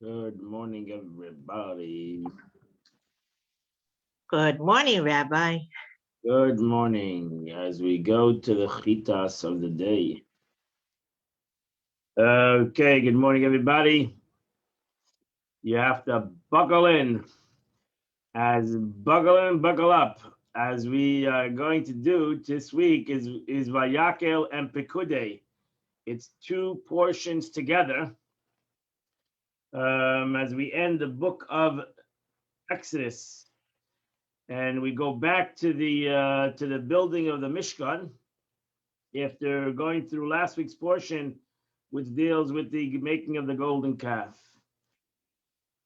Good morning, everybody. Good morning, Rabbi. Good morning as we go to the chitas of the day. Okay, good morning, everybody. You have to buckle in, buckle up, as we are going to do this week is Vayakel and Pekude. It's two portions together as we end the book of Exodus. And we go back to the building of the Mishkan after going through last week's portion, which deals with the making of the golden calf.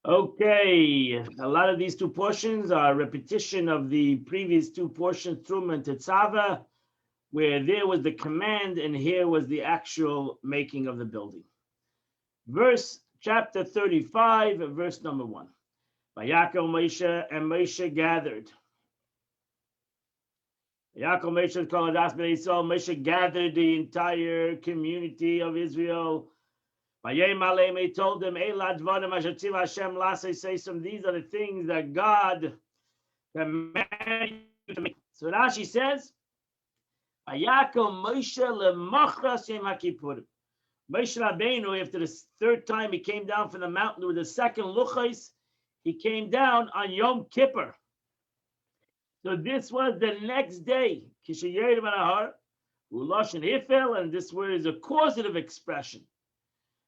Okay, a lot of these two portions are a repetition of the previous two portions, Truma and Tetzava, where there was the command and here was the actual making of the building. Chapter 35, verse number 1. Vayakol Moshe, and Moshe gathered. Yaakov Moshe called us, but Moshe gathered the entire community of Israel. He told them, say some, these are the things that God commanded you to make. So Rashi says, Moshe Rabbeinu, after the third time he came down from the mountain with the second luchos, he came down on Yom Kippur. So this was the next day. And this word is a causative expression,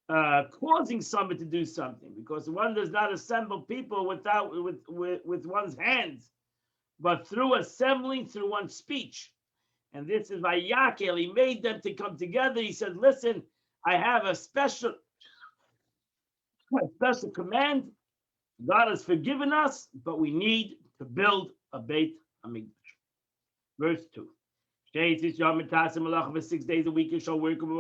causing someone to do something, because one does not assemble people with one's hands, but through assembling, through one's speech. And this is Vayakel. He made them to come together. He said, listen, I have a special command. God has forgiven us, but we need to build a Beit HaMikdash. Verse 2. 6 days a week you shall work, and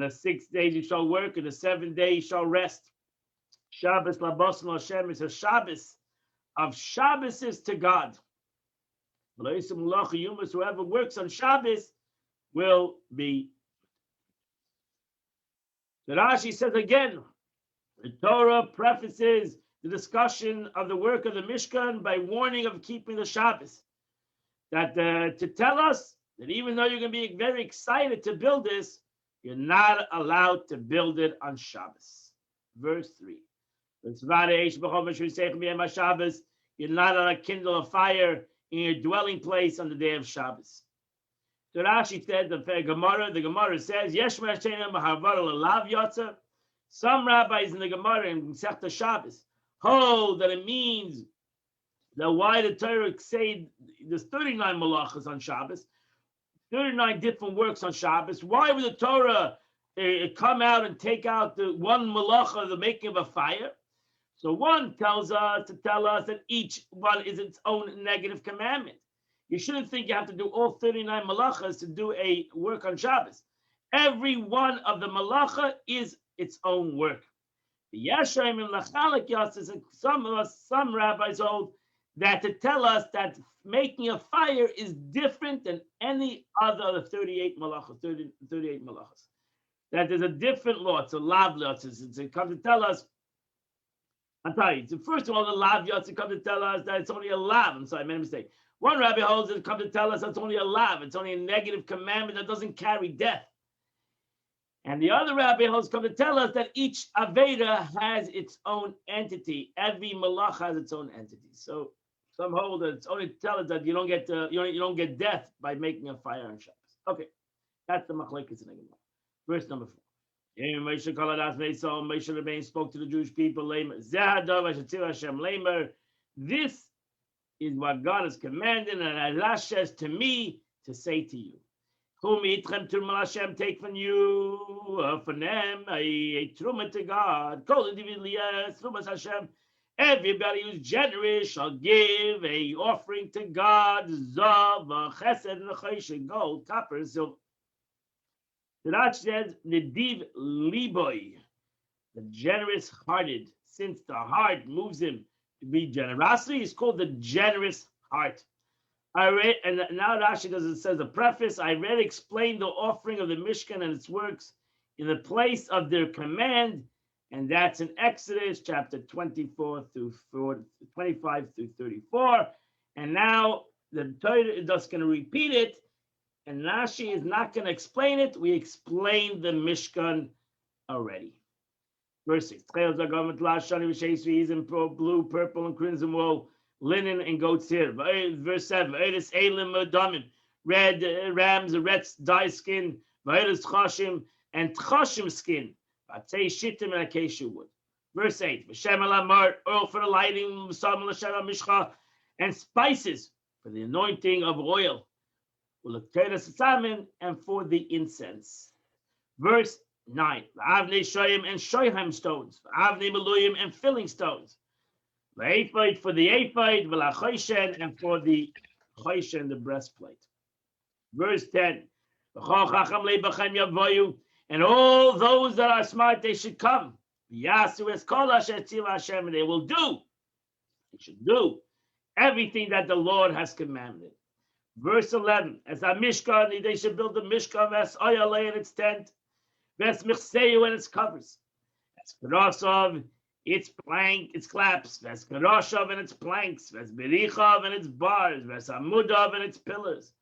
the 6 days you shall work, and the 7th day you shall rest. Shabbos labosn Hashem is a Shabbos of Shabbases to God. Whoever works on Shabbos will be. The Rashi says again, the Torah prefaces the discussion of the work of the Mishkan by warning of keeping the Shabbos. That to tell us that even though you're going to be very excited to build this, you're not allowed to build it on Shabbos. Verse 3. You're not allowed to kindle a fire in your dwelling place on the day of Shabbos. So Rashi said, the Gemara says, some rabbis in the Gemara in Sechta Shabbos hold that it means that why the Torah say there's 39 malachas on Shabbos, 39 different works on Shabbos. Why would the Torah come out and take out the one malacha, the making of a fire? So one tells us that each one is its own negative commandment. You shouldn't think you have to do all 39 malachas to do a work on Shabbos. Every one of the malacha is its own work. Some rabbis hold that to tell us that making a fire is different than any other 38 malachas. That there's a different law. It's a lav law. It comes to tell us. I'm telling you. First of all, the lav yotz come to tell us that it's only a lav. I'm sorry, I made a mistake. One rabbi holds it come to tell us it's only a lav. It's only a negative commandment that doesn't carry death. And the other rabbi holds come to tell us that each aveda has its own entity. Every malach has its own entity. So some hold that it's only to tell us that you don't get death by making a fire on Shabbos. Okay, that's the machlekes in the Gemara. Verse number 4. Moshe Rabbeinu spoke to the Jewish people. This is what God has commanded, and Allah says to me to say to you. Take from you, from them, a truma to God. Everybody who's generous shall give a offering to God. Zav, chesed, gold, copper, silver. The Rashi says, Nediv liboy, the generous-hearted. Since the heart moves him to be generosity, is called the generous heart. I read, and now Rashi says a preface. I read explained the offering of the Mishkan and its works in the place of their command, and that's in Exodus chapter 24 through 25 through 34. And now the Torah is just going to repeat it, and Rashi is not going to explain it. We explained the Mishkan already. Verse 6. He's in blue, purple, and crimson wool, linen, and goat's hair. Verse 7. Red rams, red dye skin, chashim, and chashim skin. Shittim and acacia wood. Verse 8. Oil for the lighting, and spices for the anointing of oil, and for the incense. Verse 9. Avnei shoyim and shoyim stones, avnei meluyim and filling stones. Ephod for the ephod, v'lachoshen, and for the choshen, the breastplate. Verse 10. And all those that are smart, they should come. Yasu es kol asher tzivah Hashem, and they will do. They should do everything that the Lord has commanded. Verse 11. As a mishkan, they should build the mishkan, ves oyalei and its tent, ves michseu and its covers, ves karosov, its plank, its claps, ves karoshav and its planks, ves berichav and its bars, ves amudav and its pillars,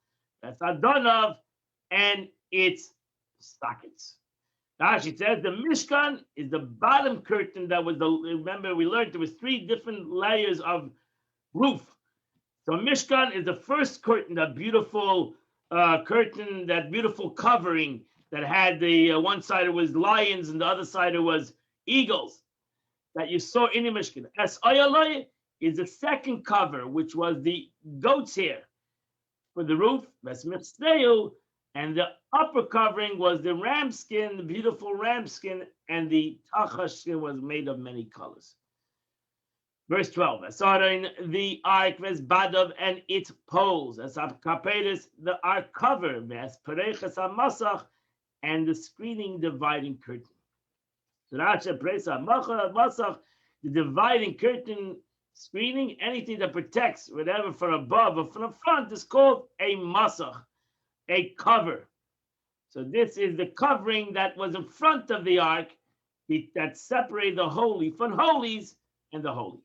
ves adonav and its sockets. Rashi says the Mishkan is the bottom curtain that was the, remember we learned there was 3 different layers of roof. So Mishkan is the first curtain, that beautiful curtain, that beautiful covering that had the one side it was lions and the other side it was eagles that you saw in the Mishkan. As Ayalai is the second cover, which was the goat's hair for the roof. As Mitzveu, and the upper covering was the ram skin, the beautiful ram skin, and the tachash skin was made of many colors. Verse 12. Asarin, the ark, ves badav, and its poles. As kapedes, the ark cover, ves pereches masach, and the screening dividing curtain. So Rashi presa masach, the dividing curtain screening, anything that protects whatever from above or from the front is called a masach, a cover. So this is the covering that was in front of the ark that separated the holy from holies and the holy.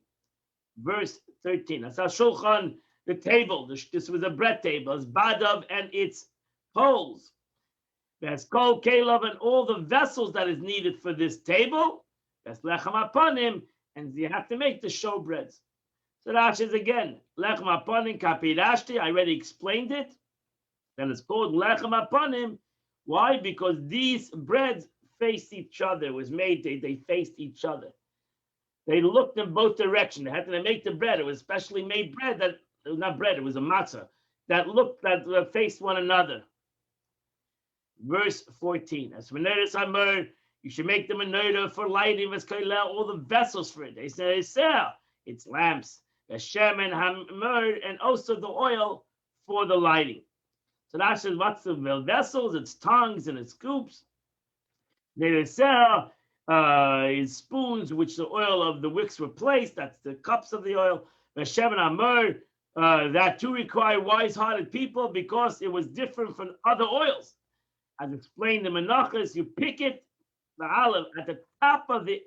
Verse 13. As shulchan, the table. This was a bread table. As badav and its poles. As kol kelav and all the vessels that is needed for this table. As lechem aponim, and you have to make the showbreads. So Rashi is again lechem aponim kapirashti. I already explained it. Then it's called lechem aponim. Why? Because these breads faced each other. It was made, they faced each other. They looked in both directions. They had to make the bread. It was specially made bread that, it was not bread, it was a matzah, that faced one another. Verse 14. As menorahs hamor, you should make the menorah for lighting, all the vessels for it. They say, it's lamps, shemen hamor, and also the oil for the lighting. So that says, what's the vessels? Its tongues and its scoops. They sell is spoons, which the oil of the wicks were placed. That's the cups of the oil. Veshemen amur, that too required wise-hearted people because it was different from other oils. As explained in Menachos, you pick it, the olive, at the top of the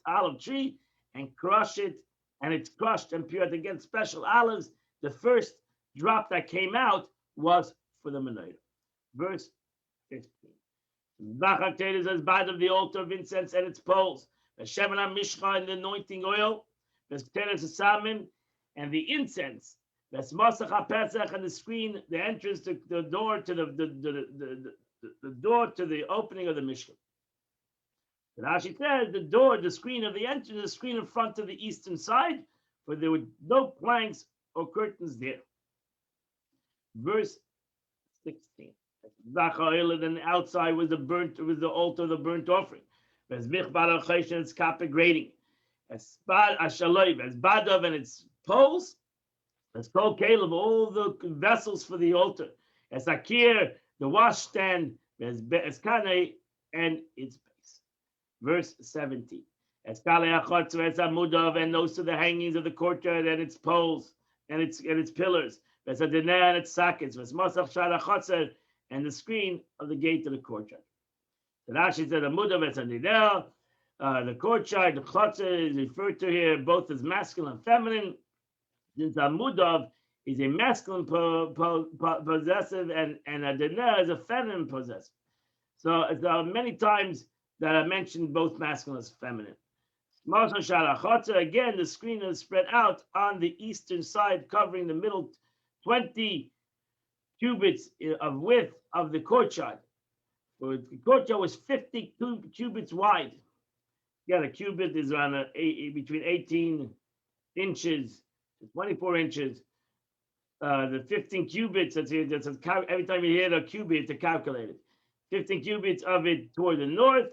olive tree, and crush it, and it's crushed and pured against special olives. The first drop that came out was for the menorah. Verse 15. Zachar is as bad of the altar of incense and its poles. The Shemen Mishcha and the anointing oil. The Teres Samim and the incense. The Masach HaPesach and the screen, the entrance to the door to the door to the opening of the Mishkan. Rashi says the door, the screen of the entrance, the screen in front of the eastern side, but there were no planks or curtains there. Verse 16. Then outside was the altar of the burnt offering. As its kappa grading. As badav and its poles. As kol Caleb, all the vessels for the altar. As akir, the washstand. As kane and its base. Verse 17. As kale achotz as amudav, and those are the hangings of the courtyard and its poles and its pillars. As adinah and its sockets. As masach shara chotzer, and the screen of the gate of the courtyard. The Rashi said a mudav es a nidel. The courtyard, the chotzer, is referred to here both as masculine and feminine. Since a mudav is a masculine possessive and a dinah is a feminine possessive. So many times that I mentioned both masculine and feminine. Again, the screen is spread out on the eastern side, covering the middle 20 cubits of width of the courtyard. The courtyard was 50 cubits wide. Yeah, the cubit is around between 18 inches to 24 inches. The 15 cubits, every time you hear a cubit, to calculate it. 15 cubits of it toward the north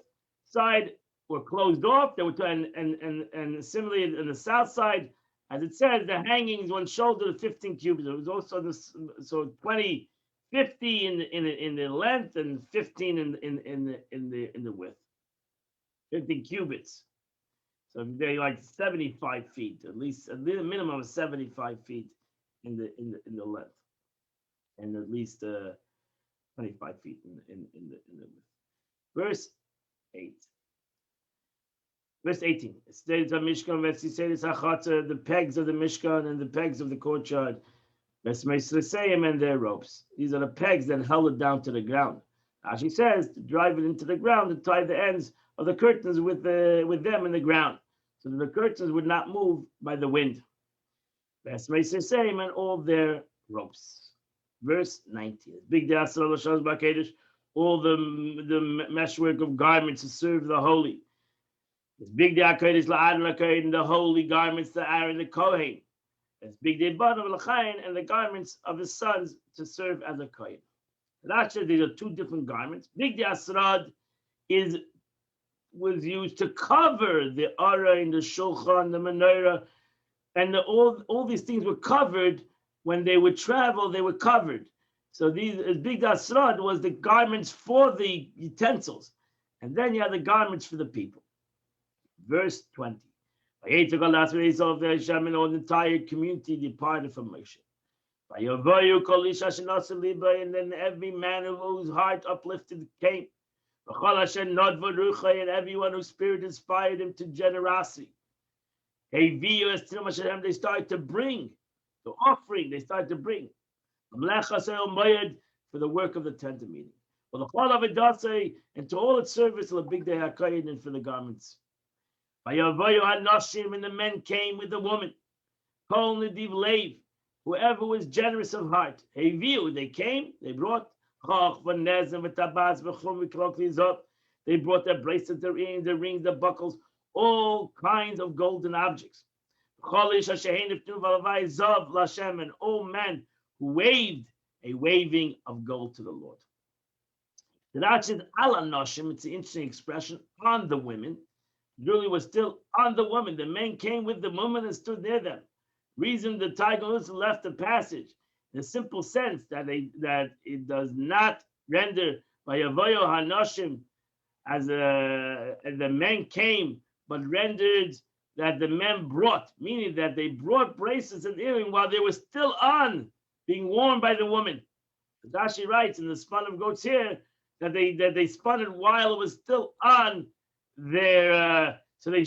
side were closed off. They were and similarly on the south side, as it says, the hangings one shoulder to 15 cubits. It was also this, so 50 in the length and 15 in the width. 15 cubits. So they're like 75 feet, at least a minimum of 75 feet in the length, and at least 25 feet in the width. Verse 8. Verse 18. It states on Mishkan, the pegs of the Mishkan and the pegs of the courtyard, and their ropes. These are the pegs that held it down to the ground. As she says, to drive it into the ground, to tie the ends of the curtains with them in the ground, so that the curtains would not move by the wind. And all their ropes. Verse 19. Big all the meshwork of garments to serve the holy. It's big day and the holy garments that are in the Kohen. It's big day and the garments of his sons to serve as a Kohen. Actually, these are two different garments. Big day Asrad was used to cover the Aron, the Shulchan, the Menorah, and all these things were covered when they would travel. They were covered. So these big asrad was the garments for the utensils, and then you had the garments for the people. Verse 20. And the entire community departed from Moshe. And then every man whose heart uplifted came. And everyone whose spirit inspired him to generosity. They started to bring the offering. They started to bring for the work of the tent of meeting. For the whole of it, and to all its service, the big day hakayin, and for the garments. And the men came with the woman. Whoever was generous of heart. They came. They brought. They brought their bracelets, their earrings, their rings, their buckles, all kinds of golden objects. And all men who waved a waving of gold to the Lord. It's an interesting expression, on the women. Really was still on the woman. The men came with the woman and stood near them. Reason the Taigalus left the passage in a simple sense that it does not render by Yavoyo Hanoshim as the men came, but rendered that the men brought, meaning that they brought bracelets and earrings while they were still on, being worn by the woman. Rashi writes in the spun of goats here that they spun it while it was still on their. So they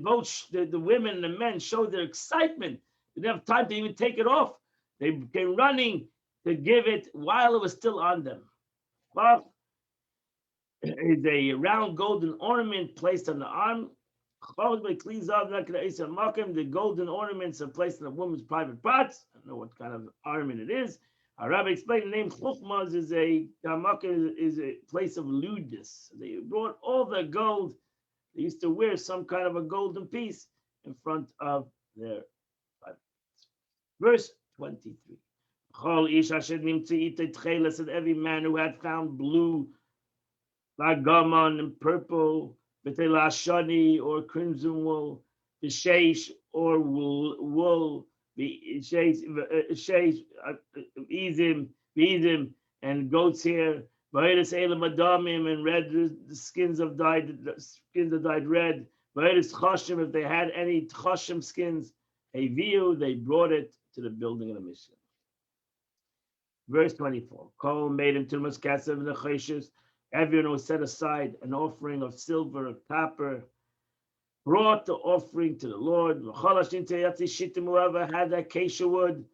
both, the women and the men, showed their excitement. They didn't have time to even take it off. They came running to give it while it was still on them. Well, is a round golden ornament placed on the arm. The golden ornaments are placed in a woman's private parts. I don't know what kind of ornament it is. Our rabbi explained the name Chuchmaz is a place of lewdness. They brought all the gold. They used to wear some kind of a golden piece in front of their private parts. Verse 23. And every man who had found blue, Lagamon and purple, Betelashani or crimson wool, the sheish or wool, the sheish, izim, and goat's hair, and red the skins of dyed red, chashim, if they had any chashim skins, they brought it to the building of the Mishkan. Verse 24. Kol made him tumas kasev and the cheshes. Everyone who set aside an offering of silver or copper brought the offering to the Lord. Whoever had acacia wood,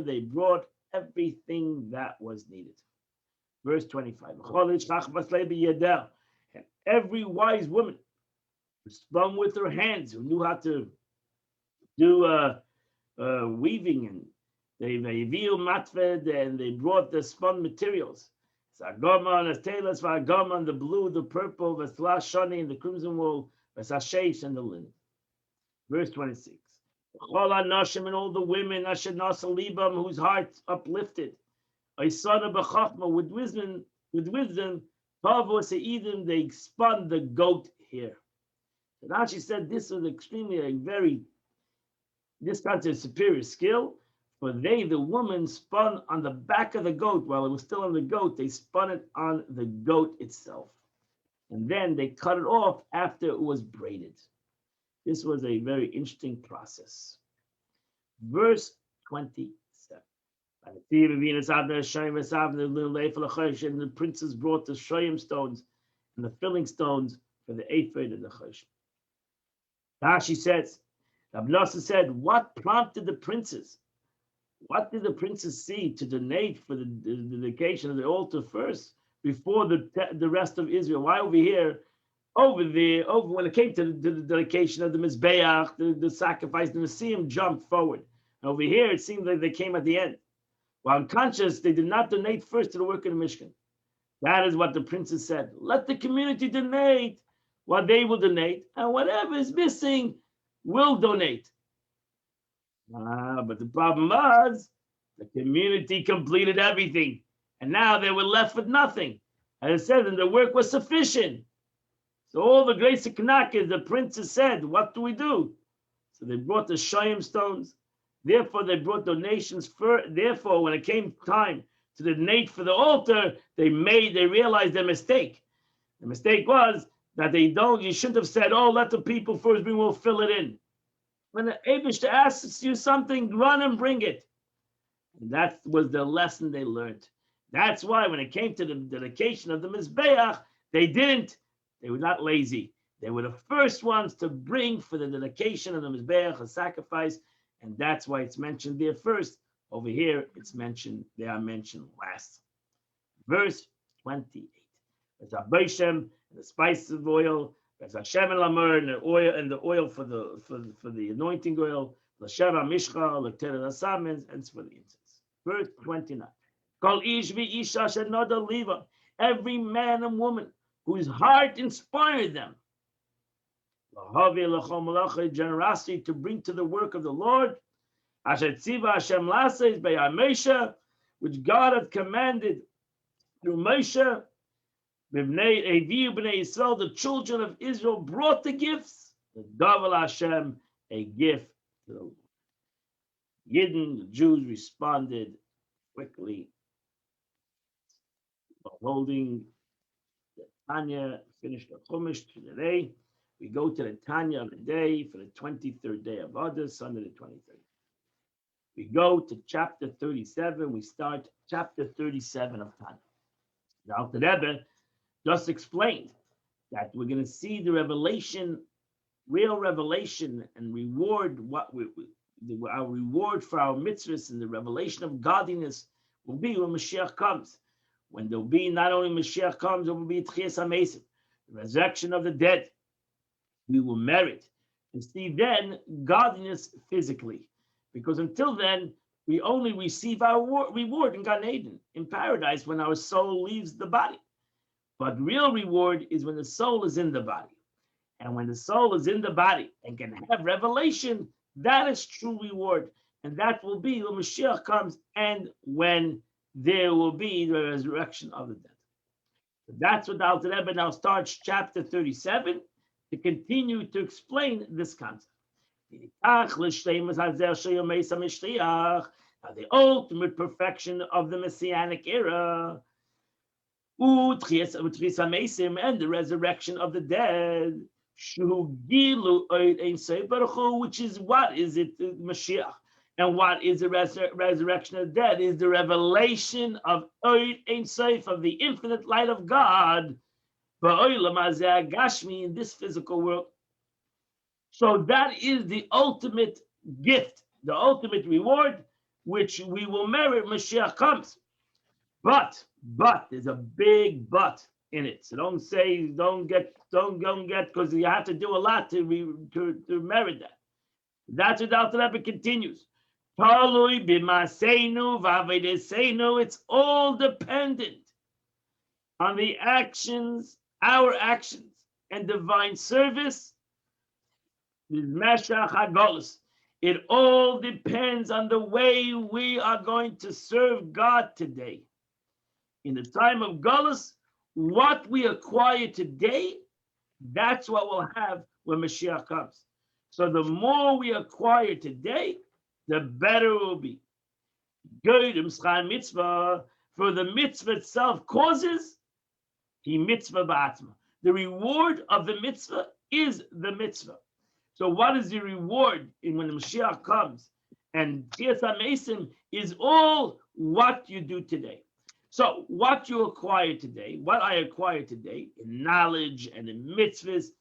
they brought everything that was needed. Verse 25. And every wise woman who spun with her hands, who knew how to do weaving, and they and they brought the spun materials. Sargama and Taylor's Vargama and the blue, the purple, the Shani and the crimson wool, the Sashesh and the linen. Verse 26. Nashim and all the women, Asher Nasa Libam, whose hearts uplifted. Isana B'chachma, with wisdom, Pavo Se'idim, they spun the goat here. So now she said this was extremely this constitutes superior skill. For they, the woman, spun on the back of the goat while it was still on the goat. They spun it on the goat itself. And then they cut it off after it was braided. This was a very interesting process. Verse 27. And the princes brought the shoyim stones and the filling stones for the ephod and the choshim. Rashi says, Rabbi said, what prompted the princes? What did the princes see to donate for the dedication of the altar first before the rest of Israel? Why over here? Over when it came to the dedication of the Mizbeach, the sacrifice, the Nesiim jumped forward. And over here, it seemed like they came at the end. While unconscious, they did not donate first to the work of the Mishkan. That is what the princes said. Let the community donate what they will donate, and whatever is missing, will donate. But the problem was the community completed everything, and now they were left with nothing. As it says, and the work was sufficient. So all the great Seknakas, the princes said, what do we do? So they brought the Shoyim stones. Therefore, they brought donations. Therefore, when it came time to donate for the altar, they realized their mistake. The mistake was that you shouldn't have said, oh, let the people first bring, we'll fill it in. When the Eibishter asks you something, run and bring it. And that was the lesson they learned. That's why when it came to the dedication of the Mizbeach, they were not lazy. They were the first ones to bring for the dedication of the Mizbeach, a sacrifice, and that's why it's mentioned there first. Over here, they are mentioned last. Verse 28. There's a Beishem, the spices of oil, there's a Shem and Lamer, and the oil for the anointing oil, the Sheva Mishcha, the Tered Asamens, and for the incense. Verse 29. Kol ish v'isha shenoda liva. Every man and woman whose heart inspired them. Generosity to bring to the work of the Lord. Asher tziva Hashem laseis be'yam Moshe, which God had commanded through Moshe. B'nei Yisrael, the children of Israel brought the gifts. The Gaval Hashem, a gift to the Lord. Yidden, the Jews, responded quickly. Holding the Tanya, finished the Chumash today. We go to the Tanya of the day for the 23rd day of Adar, Sunday the 23rd. We go to chapter 37. We start chapter 37 of Tanya. Now, the Rebbe just explained that we're going to see the revelation, real revelation, and reward. Our reward for our mitzvahs and the revelation of godliness will be when Mashiach comes. When there'll be not only Mashiach comes, there will be Tchias HaMesim, the resurrection of the dead. We will merit and see then godliness physically, because until then we only receive our reward in Gan Eden, in paradise, when our soul leaves the body. But real reward is when the soul is in the body. And when the soul is in the body and can have revelation, that is true reward. And that will be when Mashiach comes and when there will be the resurrection of the dead. So that's what the Alter Rebbe now starts chapter 37 to continue to explain this concept. Now, the ultimate perfection of the Messianic era, and the resurrection of the dead, which is what is it, Mashiach? And what is the resurrection of the dead? Is the revelation of Ein Sof, of the infinite light of God, in this physical world. So that is the ultimate gift, the ultimate reward, which we will merit. Mashiach comes, but there's a big but in it. So don't get, because you have to do a lot to merit that. That's what the Alter Rebbe continues. It's all dependent on the actions, our actions, and divine service. It all depends on the way we are going to serve God today. In the time of Golus, what we acquire today, that's what we'll have when Mashiach comes. So the more we acquire today, the better it will be. Mitzvah, for the mitzvah itself causes the mitzvah ba'atzma. The reward of the mitzvah is the mitzvah. So what is the reward when the Mashiach comes? And Tchias HaMesim is all what you do today. So what you acquire today, what I acquire today in knowledge and in mitzvahs,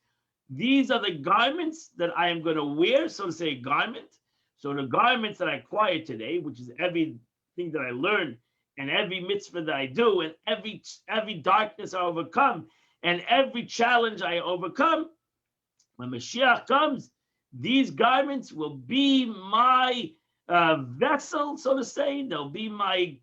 these are the garments that I am going to wear, so to say, garment. So the garments that I acquire today, which is everything that I learn and every mitzvah that I do and every darkness I overcome and every challenge I overcome, when Mashiach comes, these garments will be my vessel, so to say. They'll be my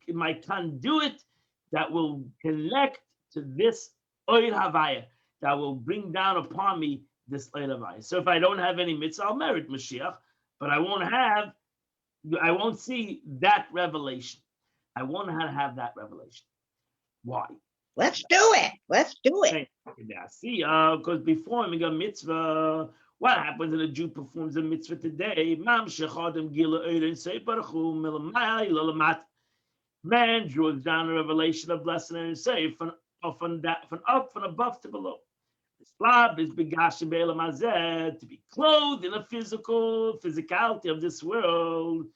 conduit that will connect to this Oir Havaya, that will bring down upon me this Oir Havaya. So if I don't have any mitzvah, I'll merit Mashiach, but I won't see that revelation. I won't have that revelation. Why? Let's do it. See, because before we got mitzvah, what happens when a Jew performs a mitzvah today? Man draws down a revelation of blessing and say from above to below. Islam is begashim be'elam hazeh, to be clothed in a physicality of this world.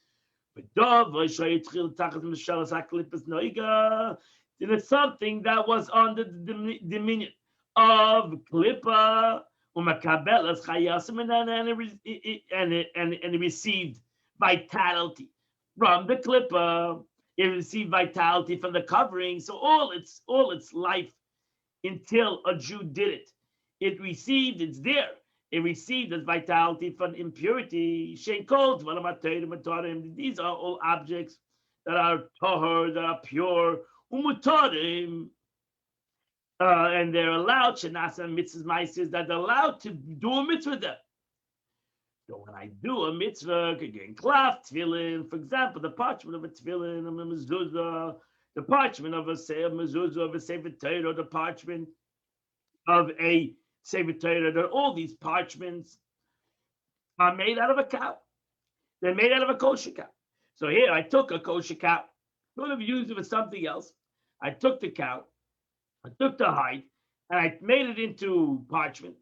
It is something that was under the dominion of Klippa, and it received vitality from the Klippa. It received vitality from the covering. So all its life until a Jew did it. It's there. It received its vitality from impurity. These are all objects that are tahor, that are pure, and they're allowed, shenasa mitzvahs ma'ases, that they're allowed to do a mitzvah there. So when I do a mitzvah, again, klaf, tefillin, for example, the parchment of a tefillin, a mezuzah, the parchment of a mezuzah, of a sefer Torah, the parchment of a sefer Torah, all these parchments are made out of a cow. They're made out of a kosher cow. So here, I took a kosher cow. Could have used it for something else. I took the cow, I took the hide, and I made it into parchment.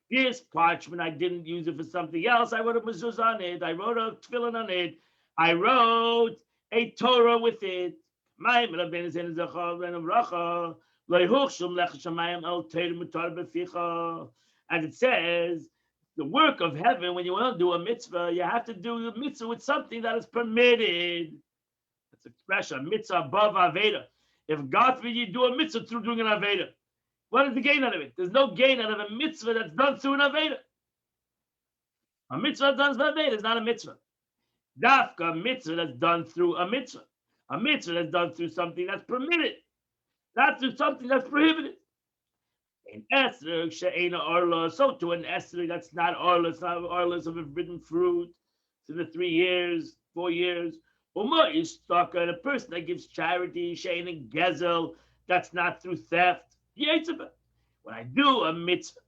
This parchment, I didn't use it for something else. I wrote a mezuzah on it. I wrote a tefillin on it. I wrote a Torah with it. And it says, the work of heaven, when you want to do a mitzvah, you have to do a mitzvah with something that is permitted. That's expression, mitzvah above Aveda. If God forbid you do a mitzvah through doing an Aveda, what is the gain out of it? There's no gain out of a mitzvah that's done through an Aveda. A mitzvah done through an Aveda is not a mitzvah. Dafka, a mitzvah that's done through a mitzvah. A mitzvah that's done through something that's permitted, not through something that's prohibited. An esrog she'ena orla, so to an esrog that's not orla, it's not orla of a forbidden fruit. It's in the 3 years, 4 years. Uma is stuck on a person that gives charity, she'ena gezel, that's not through theft. When I do a mitzvah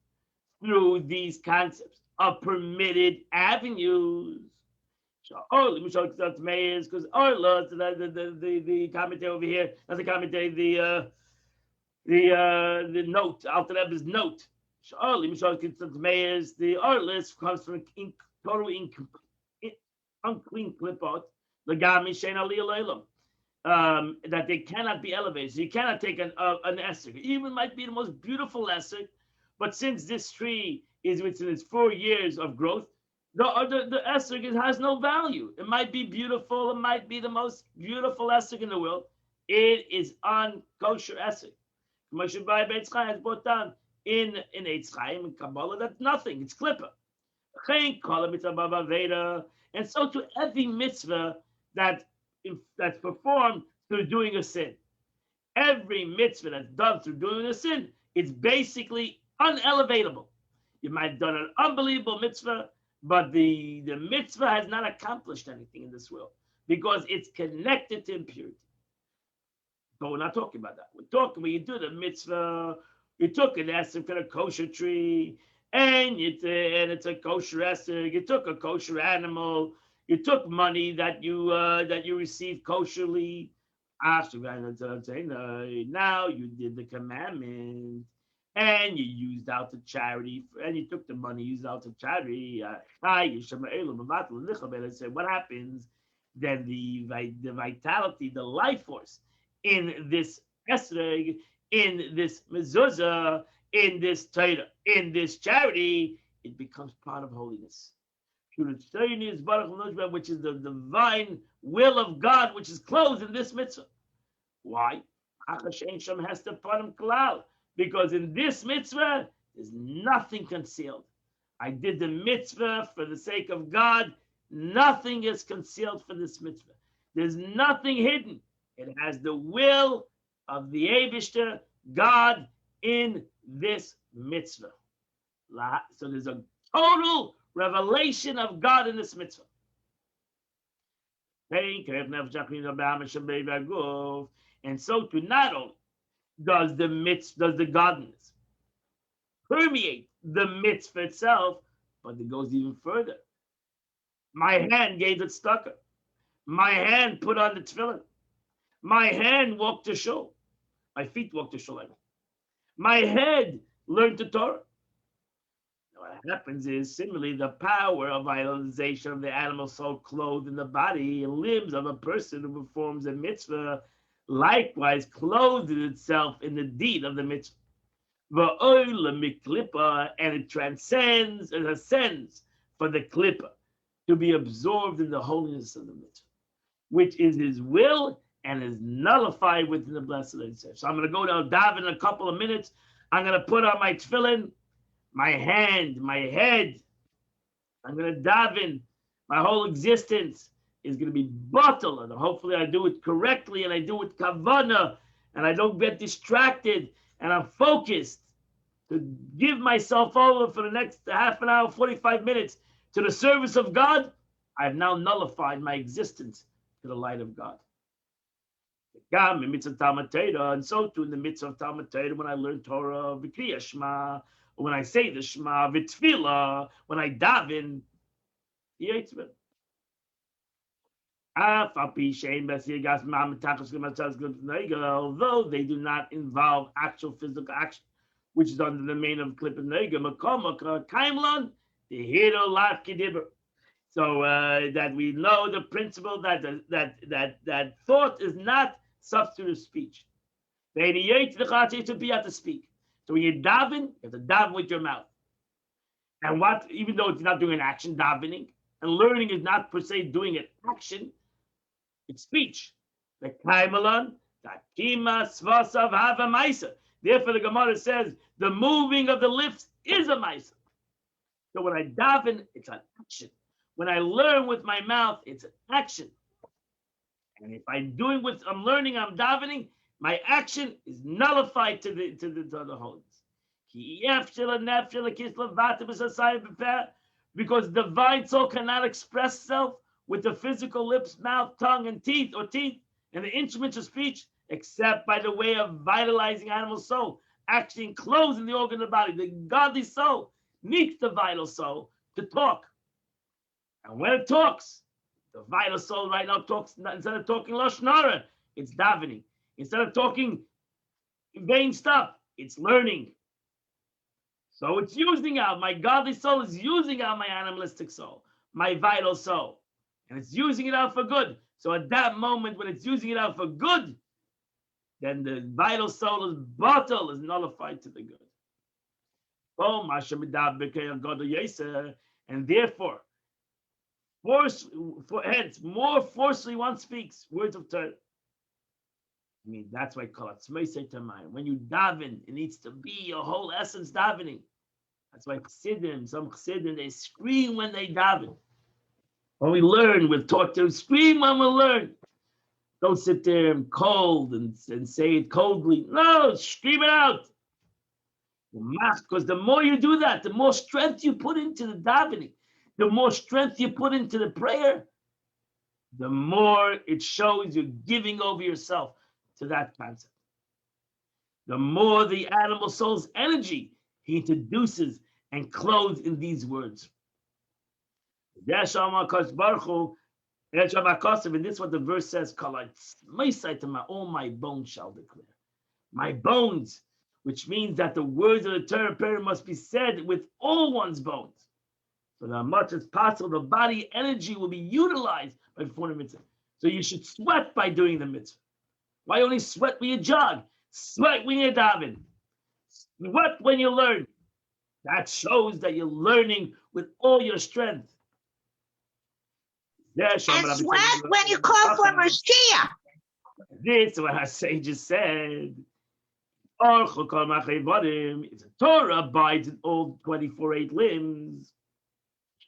through these concepts of permitted avenues, because orla, the commentary over here, that's the commentary, the note, Alter Rebbe's note. The orlis comes from total unclean klipot, that they cannot be elevated. So you cannot take an esrog. Even might be the most beautiful esrog, but since this tree is within its 4 years of growth, the esrog has no value. It might be beautiful. It might be the most beautiful esrog in the world. It is unkosher esrog. Moshe Bai Beitz Chaim has brought down in Eitz Chaim and Kabbalah that's nothing. It's klippa. And so to every mitzvah that's performed through doing a sin. Every mitzvah that's done through doing a sin, it's basically unelevatable. You might have done an unbelievable mitzvah, but the mitzvah has not accomplished anything in this world because it's connected to impurity. But we're not talking about that. We're talking when you do the mitzvah, you took an esrog from a kosher tree, and it's a kosher esrog. You took a kosher animal. You took money that you received kosherly. Now you did the commandment, and you used out the charity, and you took the money, used out the charity. What happens? Then the vitality, the life force in this esrog, in this mezuzah, in this Torah, in this charity, it becomes part of holiness. Which is the divine will of God, which is closed in this mitzvah. Why? Because in this mitzvah, there's nothing concealed. I did the mitzvah for the sake of God. Nothing is concealed for this mitzvah. There's nothing hidden. It has the will of the Eibishter, God, in this mitzvah. So there's a total revelation of God in this mitzvah. And so to not only does the godliness permeate the mitzvah itself, but it goes even further. My hand gave it stucker. My hand put on the tefillin. My hand walked to shul. My feet walked to shul. My head learned the Torah. What happens is, similarly, the power of vitalization of the animal soul clothed in the body and limbs of a person who performs a mitzvah likewise clothes itself in the deed of the mitzvah. And it transcends and ascends for the klippa to be absorbed in the holiness of the mitzvah, which is his will and is nullified within the blessed Eitzah. So I'm going to go down daven in a couple of minutes. I'm going to put on my tefillin, my hand, my head. I'm going to daven. My whole existence is going to be bottled, and hopefully I do it correctly, and I do it kavana, and I don't get distracted, and I'm focused to give myself over for the next half an hour, 45 minutes to the service of God. I've now nullified my existence to the light of God. And so too in the mitzvah of Talmud Torah, when I learn Torah, v'kriyah Shema, when I say the Shema, v'tfilah, when I daven, although they do not involve actual physical action, which is under the domain of klippa nega, so that we know the principle that thought is not substitute of speech. To be able to speak. So when you daven, you have to daven with your mouth. And even though it's not doing an action, davening, and learning is not per se doing an action, it's speech. Therefore, the Gemara says the moving of the lips is a maisa. So when I daven, it's an action. When I learn with my mouth, it's an action. And if I'm doing what I'm learning, I'm davening, my action is nullified to the holiness. Because the divine soul cannot express itself with the physical lips, mouth, tongue, and teeth, and the instruments of speech, except by the way of vitalizing animal soul, actually enclosing the organ of the body. The godly soul needs the vital soul to talk. And when it talks, the vital soul right now talks, instead of talking lashon hara, it's davening. Instead of talking vain stuff, it's learning. So it's using out, my godly soul is using out my animalistic soul, my vital soul. and it's using it out for good. So at that moment, when it's using it out for good, then the vital soul is bottle, is nullified to the good. Oh, and therefore, hence, more forcefully one speaks words of Torah. I mean, that's why I call it Tzmeisei Tamayim. When you daven, it needs to be your whole essence davening. That's why some chassidim, they scream when they daven. When we learn, we're taught to scream when we learn. Don't sit there and cold and say it coldly. No, scream it out. Because the more you do that, the more strength you put into the davening, the more strength you put into the prayer, the more it shows you're giving over yourself to that concept. The more the animal soul's energy he introduces and clothes in these words. And this is what the verse says, all my bones shall declare. My bones, which means that the words of the Torah must be said with all one's bones. So that much as possible, the body energy will be utilized by performing the mitzvah. So you should sweat by doing the mitzvah. Why only sweat when you jog? Sweat when you daven. Sweat when you learn. That shows that you're learning with all your strength. And sweat when you call for Mashiach. This is what our sages said. If the Torah abides in all 24 limbs,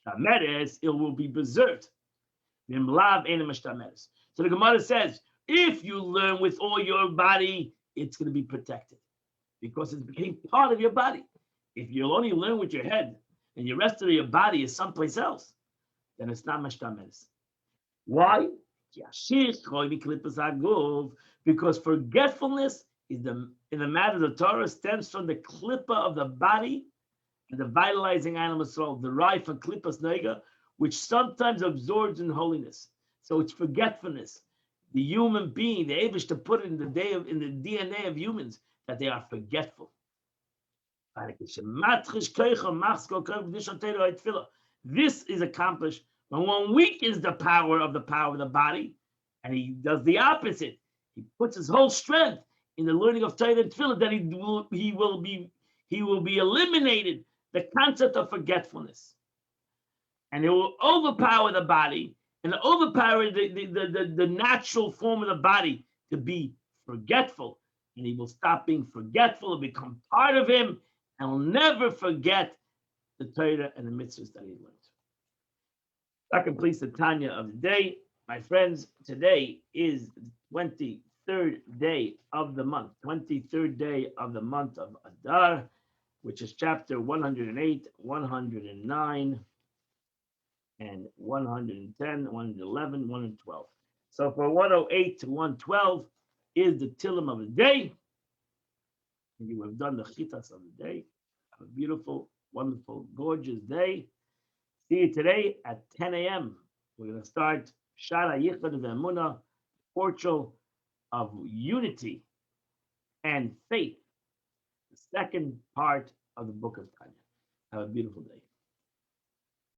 it will be preserved. So the Gemara says, if you learn with all your body, it's going to be protected because it became part of your body. If you only learn with your head and the rest of your body is someplace else, then it's not mashtameres. Why? Because forgetfulness is in the matter of the Torah stems from the klippa of the body and the vitalizing animal soul derived from klippas nega, which sometimes absorbs in holiness. So it's forgetfulness. The human being, the Abish to put it in the DNA of humans that they are forgetful. This is accomplished when one weakens the power of the body, and he does the opposite. He puts his whole strength in the learning of Torah and Tefillah, that he will be eliminated the concept of forgetfulness, and it will overpower the body and overpower the natural form of the body to be forgetful, and he will stop being forgetful and become part of him, and will never forget the Torah and the mitzvahs that he learned. That completes the Tanya of the day. My friends, today is the 23rd day of the month, 23rd day of the month of Adar, which is chapter 108, 109, and 110, 111, 112. So for 108 to 112 is the Tillim of the day. You have done the Chitas of the day. Have a beautiful, wonderful, gorgeous day. See you today at 10 a.m. We're going to start Shara Yichud Ve'emunah, portal of unity and faith, the second part of the book of Tanya. Have a beautiful day.